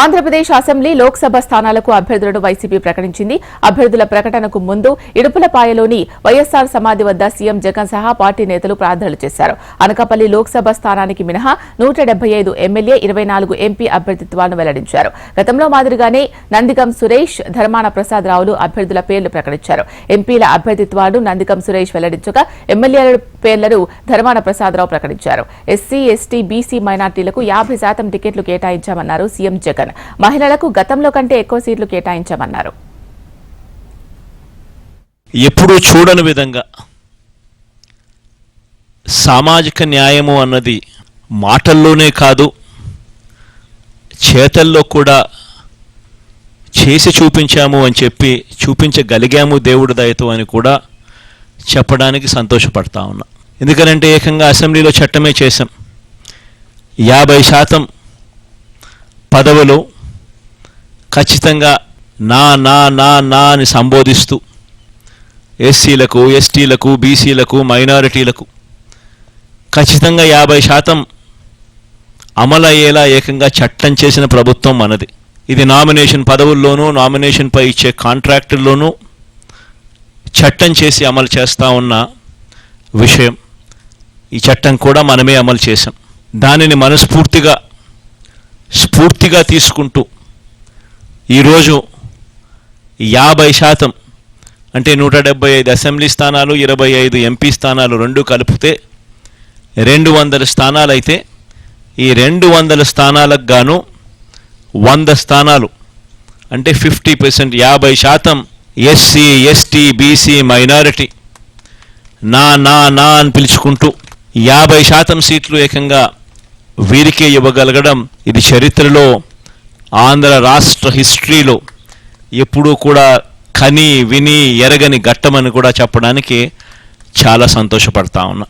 Andhra Pradesh assembly Lok Sabha స్థానాలకు అభ్యర్థులను YCP ప్రకటించింది. అభ్యర్థుల ప్రకటనకు ముందు ఇడుపులపాయలోని వైఎస్సార్ సమాధి వద్ద సీఎం జగన్ సహా పార్టీ నేతలు ప్రార్థనలు చేశారు. అనకాపల్లి లోక్సభ స్థానానికి మినహా 175 ఎమ్మెల్యే, 24 ఎంపీ అభ్యర్థిత్వాలను వెల్లడించారు. గతంలో మాదిరిగానే నందిగం సురేష్, ధర్మాన ప్రసాద్ రావులు అభ్యర్థుల పేర్లు ప్రకటించారు. ఎంపీల అభ్యర్థిత్వాలను నందిగం సురేష్ వెల్లడించగా ఎమ్మెల్యేల పేర్లను ధర్మాన ప్రసాద్ రావు ప్రకటించారు. ఎస్సీ, ఎస్టీ, బీసీ మైనార్టీలకు 50% టికెట్లు కేటాయించామన్నారు సీఎం జగన్. మహిళలకు గతంలో కంటే ఎక్కువ సీట్లు కేటాయించామన్నారు. ఎప్పుడూ చూడని విధంగా సామాజిక న్యాయము అన్నది మాటల్లోనే కాదు, చేతల్లో కూడా చేసి చూపించాము అని చెప్పి చూపించగలిగాము దేవుడి దయతో అని కూడా చెప్పడానికి సంతోషపడతా ఉన్నా. ఎందుకంటే ఏకంగా అసెంబ్లీలో చట్టమే చేశాం. 50% పదవులు ఖచ్చితంగా నా నా నా నా అని సంబోధిస్తూ ఎస్సీలకు, ఎస్టీలకు, బీసీలకు, మైనారిటీలకు ఖచ్చితంగా 50% అమలు అయ్యేలా ఏకంగా చట్టం చేసిన ప్రభుత్వం మనది. ఇది నామినేషన్ పదవుల్లోనూ, నామినేషన్పై ఇచ్చే కాంట్రాక్టుల్లోనూ చట్టం చేసి అమలు చేస్తూ ఉన్న విషయం. ఈ చట్టం కూడా మనమే అమలు చేశాం. దానిని స్ఫూర్తిగా తీసుకుంటూ ఈరోజు 50% అంటే 175 అసెంబ్లీ స్థానాలు, 25 ఎంపీ స్థానాలు రెండు కలిపితే 200 స్థానాలు అయితే ఈ 200 స్థానాలకు గాను 100 స్థానాలు అంటే 50%, 50% ఎస్సీ, ఎస్టీ, బీసీ, మైనారిటీ నా నా నా అని పిలుచుకుంటూ 50% సీట్లు ఏకంగా వీరికే ఇవ్వగలగడం ఇది చరిత్రలో, ఆంధ్ర రాష్ట్ర హిస్టరీలో ఎప్పుడూ కూడా కని విని ఎరగని ఘట్టమని కూడా చెప్పడానికి చాలా సంతోషపడతా ఉన్నా.